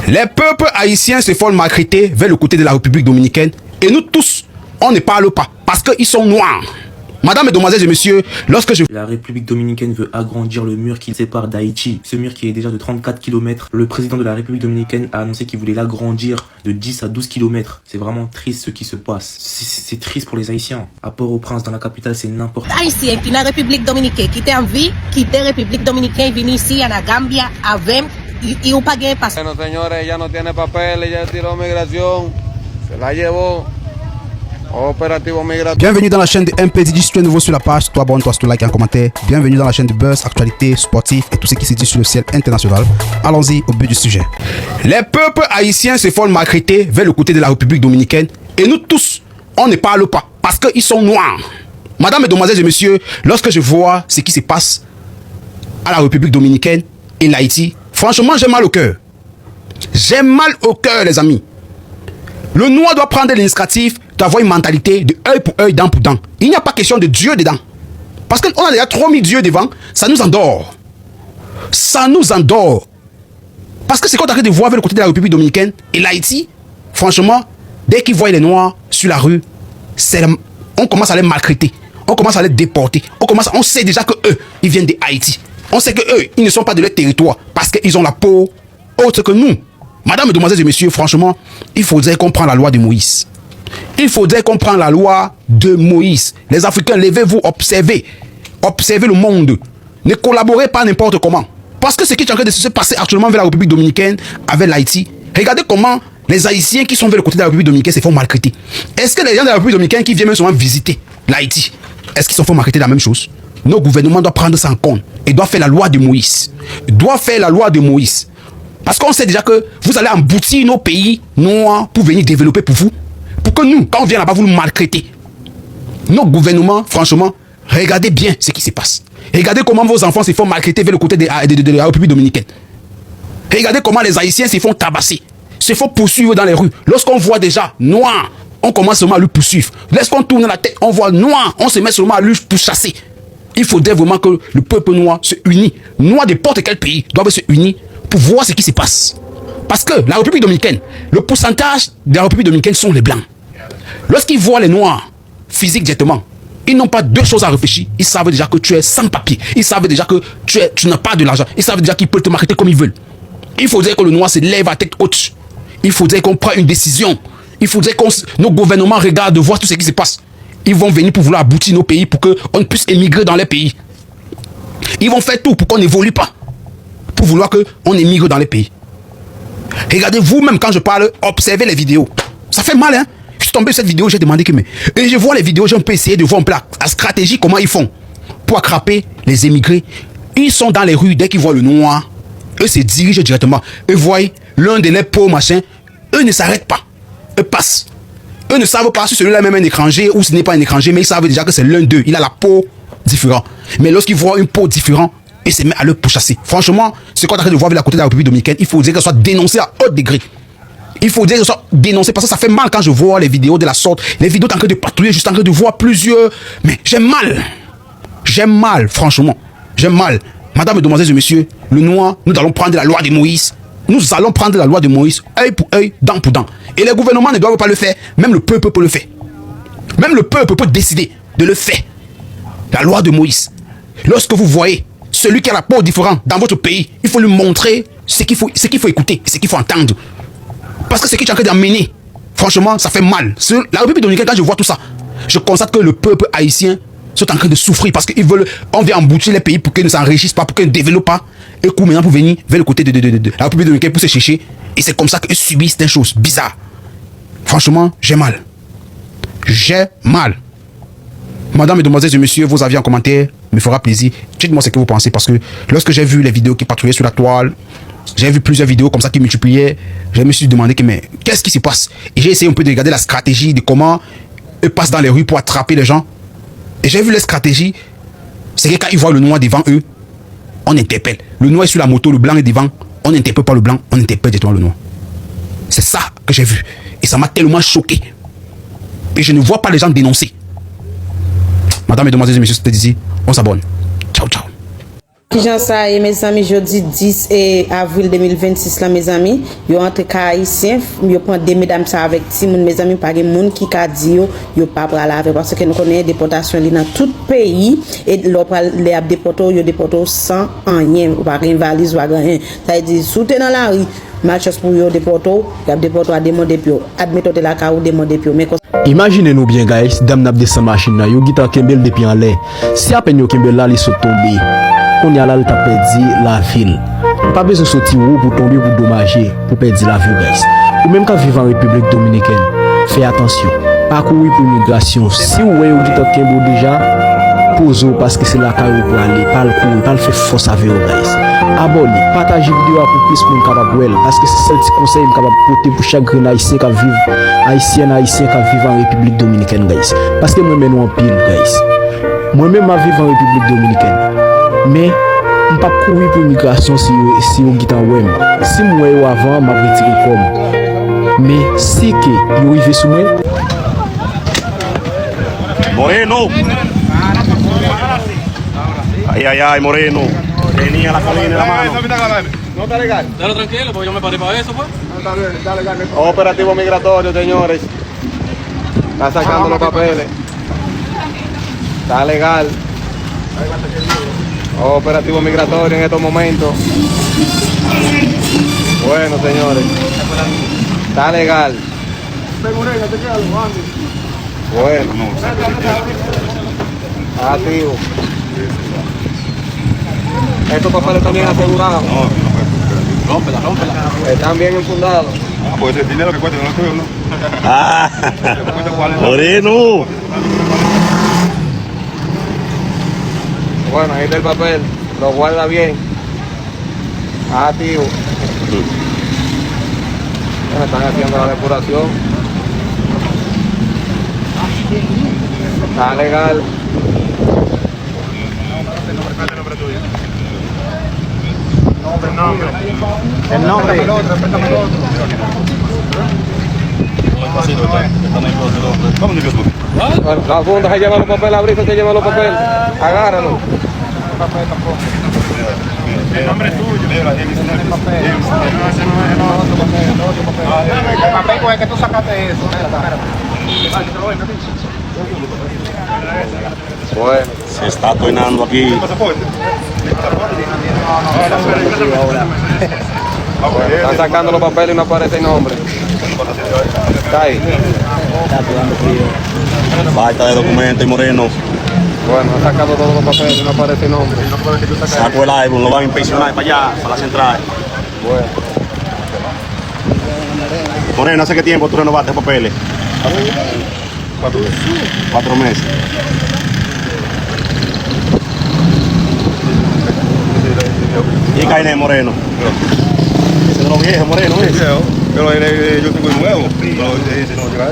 Les peuples haïtiens se font maltraiter vers le côté de la République dominicaine et nous tous, on ne parle pas parce qu'ils sont noirs. Madame, mesdemoiselles et messieurs, lorsque La République dominicaine veut agrandir le mur qui sépare d'Haïti. Ce mur qui est déjà de 34 km. Le président de la République dominicaine a annoncé qu'il voulait l'agrandir de 10 à 12 km. C'est vraiment triste ce qui se passe. C'est triste pour les Haïtiens. À Port-au-Prince, dans la capitale, c'est n'importe quoi. Haïtien qui est dans la République dominicaine, qui était en vie, qui était en République dominicaine, venu ici à la Gambia avec y un pas gagné parce que. Bueno, señores, ella no tiene papeles, ella tiró migración, se la llevó. Opérative migratoire. Bienvenue dans la chaîne de MPDJ. Si tu es nouveau sur la page, toi abonne-toi, si tu like et un commentaire. Bienvenue dans la chaîne de Buzz, actualité, sportif et tout ce qui se dit sur le ciel international. Allons-y au but du sujet. Les peuples haïtiens se font maltraiter vers le côté de la République dominicaine et nous tous, on ne parle pas parce qu'ils sont noirs. Madame, mesdemoiselles et messieurs, lorsque je vois ce qui se passe à la République dominicaine et l'Haïti, franchement, j'ai mal au cœur. J'ai mal au cœur, les amis. Le noir doit prendre l'initiative d'avoir une mentalité de œil pour œil, dent pour dent. Il n'y a pas question de Dieu dedans. Parce qu'on a déjà trop mis Dieu devant, ça nous endort. Ça nous endort. Parce que c'est qu'on arrête de voir vers le côté de la République dominicaine et l'Haïti, franchement, dès qu'ils voient les noirs sur la rue, on commence à les maltraiter. On commence à les déporter. On sait déjà que eux, ils viennent de Haïti. On sait que eux, ils ne sont pas de leur territoire parce qu'ils ont la peau autre que nous. Madame, mesdemoiselles et messieurs, franchement, il faudrait qu'on prenne la loi de Moïse. Il faudrait qu'on prenne la loi de Moïse. Les Africains, levez-vous, observez. Observez le monde. Ne collaborez pas n'importe comment. Parce que ce qui est en train de se passer actuellement vers la République dominicaine, avec l'Haïti, regardez comment les Haïtiens qui sont vers le côté de la République dominicaine se font maltraiter. Est-ce que les gens de la République dominicaine qui viennent même souvent visiter l'Haïti, est-ce qu'ils se font maltraiter la même chose? Nos gouvernements doivent prendre ça en compte. Et doivent faire la loi de Moïse. Doivent faire la loi de Moïse. Parce qu'on sait déjà que vous allez emboutir nos pays noirs pour venir développer pour vous. Pour que nous, quand on vient là-bas, vous nous maltraitez. Nos gouvernements, franchement, regardez bien ce qui se passe. Regardez comment vos enfants se font maltraiter vers le côté de la République dominicaine. Regardez comment les Haïtiens se font tabasser, se font poursuivre dans les rues. Lorsqu'on voit déjà noir, on commence seulement à lui poursuivre. Lorsqu'on tourne la tête, on voit noir, on se met seulement à lui pourchasser. Il faudrait vraiment que le peuple noir se unisse. Noirs de n'importe quel pays doivent se unir pour voir ce qui se passe. Parce que la République dominicaine, le pourcentage de la République dominicaine sont les blancs. Lorsqu'ils voient les noirs physiques directement, ils n'ont pas deux choses à réfléchir. Ils savent déjà que tu es sans papier. Ils savent déjà que tu n'as pas de l'argent. Ils savent déjà qu'ils peuvent te marketer comme ils veulent. Il faudrait que le noir se lève à tête haute. Il faudrait qu'on prenne une décision. Il faudrait que nos gouvernements regardent de voir tout ce qui se passe. Ils vont venir pour vouloir aboutir nos pays pour qu'on puisse émigrer dans les pays. Ils vont faire tout pour qu'on n'évolue pas. Pour vouloir qu'on émigre dans les pays. Regardez vous-même quand je parle, observez les vidéos. Ça fait mal, hein? Je suis tombé sur cette vidéo, j'ai demandé que mais. Et je vois les vidéos, j'ai un peu essayé de voir un peu la stratégie, comment ils font pour attraper les émigrés. Ils sont dans les rues, dès qu'ils voient le noir, eux se dirigent directement. Eux voient l'un de leurs pauvres machins, eux ne s'arrêtent pas. Eux passent. Eux ne savent pas si celui-là même est un étranger ou ce n'est pas un étranger, mais ils savent déjà que c'est l'un d'eux. Il a la peau différente. Mais lorsqu'ils voient une peau différente, et se met à le pourchasser. Franchement, ce qu'on a train de voir avec la côté de la République dominicaine, il faudrait que ça soit dénoncé à haut degré. Il faudrait que ça soit dénoncé parce que ça fait mal quand je vois les vidéos de la sorte. Les vidéos en train de patrouiller, juste en train de voir plusieurs. Mais j'ai mal. J'ai mal, franchement. J'ai mal. Madame, mesdemoiselles et messieurs, le noir, nous allons prendre la loi de Moïse. Nous allons prendre la loi de Moïse, œil pour œil, dent pour dent. Et les gouvernements ne doivent pas le faire. Même le peuple peut le faire. Même le peuple peut décider de le faire. La loi de Moïse. Lorsque vous voyez celui qui a la peau différente dans votre pays, il faut lui montrer ce qu'il faut écouter, ce qu'il faut entendre. Parce que ce qui est en train d'amener, franchement, ça fait mal. La République dominicaine, quand je vois tout ça, je constate que le peuple haïtien sont en train de souffrir parce qu'ils veulent, on vient emboutir les pays pour qu'ils ne s'enrichissent pas, pour qu'ils ne développent pas. Et coup maintenant pour venir vers le côté de la République dominicaine pour se chercher. Et c'est comme ça qu'ils subissent des choses bizarres. Franchement, j'ai mal. J'ai mal. Madame, mesdemoiselles et messieurs, vos avis en commentaire me fera plaisir. Dites-moi ce que vous pensez parce que lorsque j'ai vu les vidéos qui patrouillaient sur la toile, j'ai vu plusieurs vidéos comme ça qui multipliaient, je me suis demandé que mais qu'est-ce qui se passe? Et j'ai essayé un peu de regarder la stratégie de comment eux passent dans les rues pour attraper les gens. Et j'ai vu les stratégies, c'est que quand ils voient le noir devant eux, on interpelle. Le noir est sur la moto, le blanc est devant, on n'interpelle pas le blanc, on interpelle directement le noir. C'est ça que j'ai vu. Et ça m'a tellement choqué. Et je ne vois pas les gens dénoncer. Madame, mesdemoiselles et messieurs, c'était ici. On s'abonne. Ciao, ciao. Jean ça et mes amis jeudi 10 avril 2026 là mes amis yo entre haïtien yo prend des mesdames ça avec ti moun mes amis pas gen moun qui ka di yo pas pral avec parce que nous connaît déportation li dans tout pays et l'on pral les a déporto yo déporto sans rien ou pas rien valise ou rien ça veut dire sous dans la rue malchance pour yo déporto y a déporto à demander pio admetto de la ka ou demander pio mais imaginez-nous bien guys dame n'a descend machine là yo gitan kembel depuis en l'air si à peine yo kembel là li saute tomber on y a là, il t'a perdu la ville. Pas besoin de sortir pour tomber, pour dommager, pour perdre la vie, guys. Ou même quand vivre en République Dominicaine, faites attention. Parcourir pour l'immigration. Si vous voyez que déjà, posez parce que c'est la carrière pour aller, pas le courir, pas le faire force à vivre, guys. Abonnez, partagez la vidéo pour plus pour capable de parce que c'est celle qui conseille capable de porter pour chaque grain haïtien qui vivent, haïtien qui vivent en République Dominicaine, guys. Parce que moi-même, en pile, guys. Moi-même, je vis en République Dominicaine. Mais je ne peux pas courir pour l'immigration si vous êtes en web. Si moi suis avant, je vais retirer comme. Mais si vous arrivez sur moi. Moreno. Ay, Moreno. Tenía la colina en la mano. No está legal. Dale tranquilo, porque yo me paré para eso, pues. No está bien, está legal. Operativo migratorio, señores. Está sacando los papeles. Está legal. Operativo migratorio en estos momentos. Bueno, señores. Está legal. Bueno. Activo. Estos papeles están bien asegurados. Rómpela. Están bien enfundados. Pues el dinero que cuesta no es tuyo, ¿no? Ah, Moreno. Bueno, ahí está el papel, lo guarda bien. Activo. Bueno, están haciendo la depuración. Está legal. El nombre. Bueno, la funda se lleva los papeles, la brisa se lleva los papeles. Agárralo. El nombre es tuyo. El papel con el que tú sacaste eso. Bueno. Se está tonando aquí. Están sacando los papeles y no aparece el nombre. Está ahí. Falta de documento y Moreno. Bueno, han sacado todos los papeles y no aparece el nombre. Sacó el iPhone, lo van a inspeccionar para allá, para la central. Bueno. Moreno, ¿hace qué tiempo tú renovaste papeles? 4 meses. ¿Y Caine Moreno? Ese de los viejos, Moreno, ¿ves? Pero yo tengo el nuevo.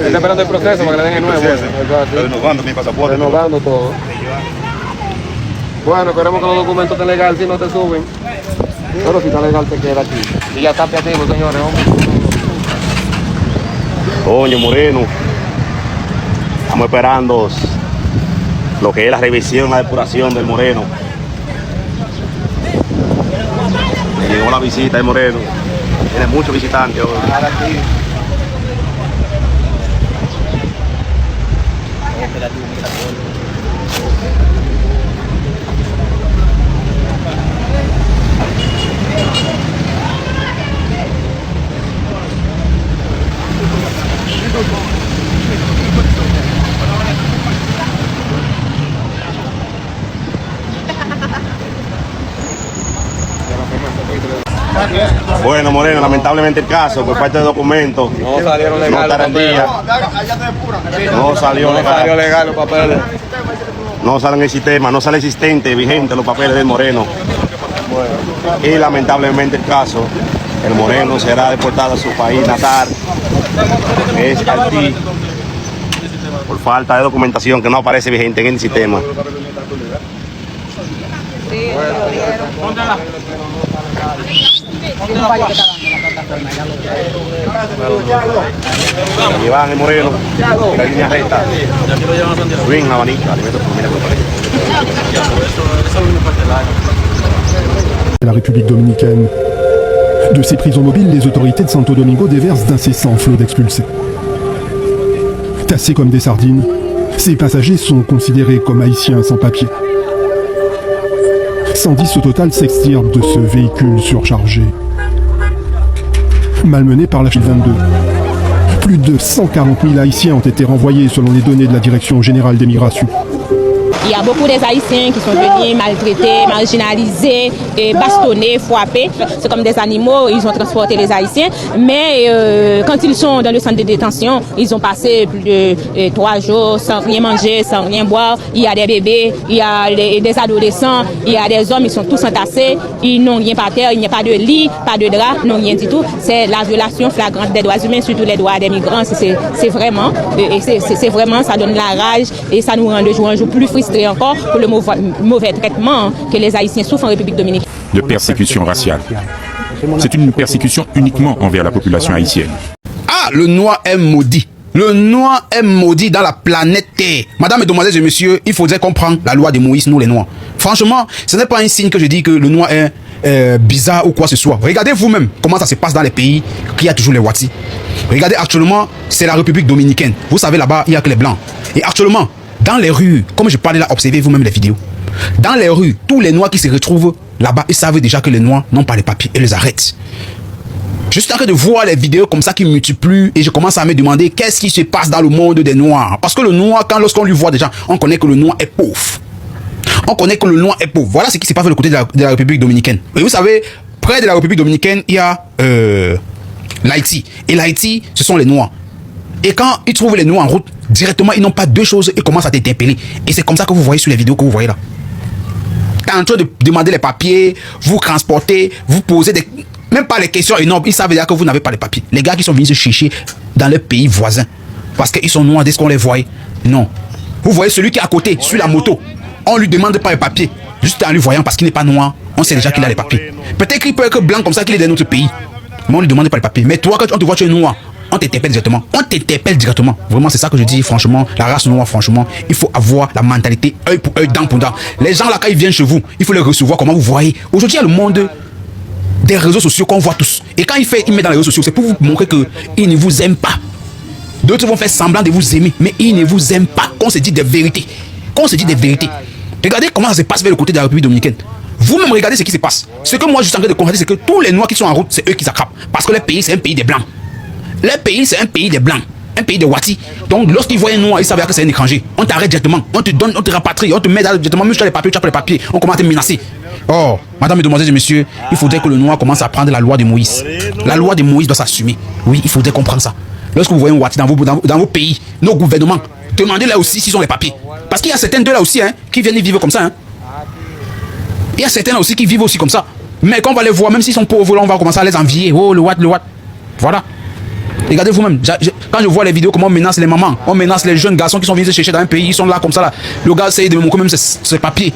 Está esperando el proceso para que le den el nuevo. Estoy renovando mi pasaporte. Renovando todo. Bueno, esperemos que los documentos estén legales, si no te suben. Pero si está legal te queda aquí. Y ya está operativo, señores. Coño, Moreno. Estamos esperando lo que es la revisión, la depuración del Moreno. Me llegó la visita de Moreno. Tiene muchos visitantes hoy. Bueno, Moreno, lamentablemente el caso, por parte de documentos, No salieron legales. no está en día. No salió No legal. salió legal los papeles. No salen en el sistema, no sale existente, vigente los papeles del Moreno. Y lamentablemente el caso, el Moreno será deportado a su país natal, que es Haití, por falta de documentación que no aparece vigente en el sistema. Llevan el Moreno, la línea recta. Bien, abanica, alimentos por familia. Eso es una parte del año. la République dominicaine. De ces prisons mobiles, les autorités de Santo Domingo déversent d'incessants flots d'expulsés. Tassés comme des sardines, ces passagers sont considérés comme haïtiens sans papier. 110 au total s'extirpent de ce véhicule surchargé. Malmenés par la 22. Plus de 140 000 Haïtiens ont été renvoyés selon les données de la Direction générale des migrations. Il y a beaucoup des Haïtiens qui sont venus maltraités, marginalisés, et bastonnés, frappés. C'est comme des animaux, ils ont transporté les Haïtiens. Mais quand ils sont dans le centre de détention, ils ont passé plus de 3 jours sans rien manger, sans rien boire. Il y a des bébés, il y a des adolescents, il y a des hommes, ils sont tous entassés. Ils n'ont rien par terre, il n'y a pas de lit, pas de drap, non rien du tout. C'est la violation flagrante des droits humains, surtout les droits des migrants. C'est vraiment, ça donne la rage et ça nous rend de jour en jour plus frustrés encore pour le mauvais traitement que les Haïtiens souffrent en République dominicaine. De persécution raciale. C'est une persécution uniquement envers la population haïtienne. Ah, le noir est maudit. Le noir est maudit dans la planète Terre. Madame, mesdemoiselles et messieurs, il faudrait comprendre la loi de Moïse, nous les noirs. Franchement, ce n'est pas un signe que je dis que le noir est bizarre ou quoi que ce soit. Regardez vous-même comment ça se passe dans les pays qui a toujours les Wati. Regardez actuellement, c'est la République dominicaine. Vous savez, là-bas, il n'y a que les blancs. Et actuellement, dans les rues, comme je parlais là, observez vous-même les vidéos. Dans les rues, tous les noirs qui se retrouvent là-bas, ils savent déjà que les noirs n'ont pas les papiers et les arrêtent. Je suis en train de voir les vidéos comme ça qui multiplient et je commence à me demander qu'est-ce qui se passe dans le monde des noirs. Parce que le noir, lorsqu'on lui voit déjà, on connaît que le noir est pauvre. On connaît que le noir est pauvre. Voilà ce qui se passe de côté de la République dominicaine. Et vous savez, près de la République dominicaine, il y a l'Haïti. Et l'Haïti, ce sont les noirs. Et quand ils trouvent les noirs en route, directement, ils n'ont pas deux choses, ils commencent à t'interpeller. Et c'est comme ça que vous voyez sur les vidéos que vous voyez là. T'es en train de demander les papiers, vous transportez, vous posez des... Même pas les questions énormes, ils savent déjà que vous n'avez pas les papiers. Les gars qui sont venus se chercher dans les pays voisins, parce qu'ils sont noirs dès qu'on les voit. Non. Vous voyez celui qui est à côté, sur la moto, on lui demande pas les papiers. Juste en lui voyant parce qu'il n'est pas noir, on sait déjà qu'il a les papiers. Peut-être qu'il peut être blanc comme ça, qu'il est dans notre pays. Mais on lui demande pas les papiers. Mais toi, quand on te voit, tu es noir. On t'interpelle directement. On t'interpelle directement. Vraiment, c'est ça que je dis, franchement. La race noire, franchement, il faut avoir la mentalité œil pour œil, dent pour dent. Les gens là, quand ils viennent chez vous, il faut les recevoir. Comment vous voyez? Aujourd'hui, il y a le monde des réseaux sociaux qu'on voit tous. Et quand il met dans les réseaux sociaux, c'est pour vous montrer qu'ils ne vous aiment pas. D'autres vont faire semblant de vous aimer, mais ils ne vous aiment pas. Qu'on se dit des vérités. Qu'on se dit des vérités. Regardez comment ça se passe vers le côté de la République dominicaine. Vous-même, regardez ce qui se passe. Ce que moi, je suis en train de constater, c'est que tous les noirs qui sont en route, c'est eux qui s'attrapent. Parce que le pays, c'est un pays des blancs. Le pays, c'est un pays des blancs, un pays de Wati. Donc, lorsqu'ils voient un noir, ils savent que c'est un étranger. On t'arrête directement, on te donne, on te rapatrie, on te met directement, même si tu as les papiers, tu as pas les papiers, on commence à te menacer. Oh, madame, mesdemoiselles et messieurs, il faudrait que le noir commence à prendre la loi de Moïse. La loi de Moïse doit s'assumer. Oui, il faudrait comprendre ça. Lorsque vous voyez un Wati dans vos pays, nos gouvernements, demandez là aussi s'ils ont les papiers. Parce qu'il y a certains d'eux là aussi qui viennent vivre comme ça. Il y a certains là aussi qui vivent aussi comme ça. Mais quand on va les voir, même s'ils sont pauvres, là, on va commencer à les envier. Oh, le Watt. Voilà. Regardez vous-même, quand je vois les vidéos, comment on menace les mamans, on menace les jeunes garçons qui sont venus se chercher dans un pays, ils sont là comme ça là. Le gars essaye de me montrer même ses papiers.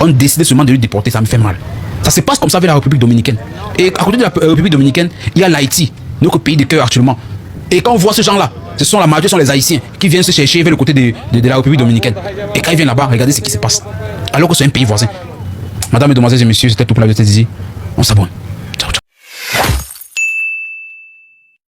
On décide seulement de lui déporter, ça me fait mal. Ça se passe comme ça avec la République dominicaine. Et à côté de la République dominicaine, il y a l'Haïti, notre pays de cœur actuellement. Et quand on voit ces gens-là, ce sont la majorité sont les Haïtiens qui viennent se chercher vers le côté de la République dominicaine. Et quand ils viennent là-bas, regardez ce qui se passe. Alors que c'est un pays voisin. Madame, mesdemoiselles et messieurs, c'était tout pour la vidéo. On s'abonne.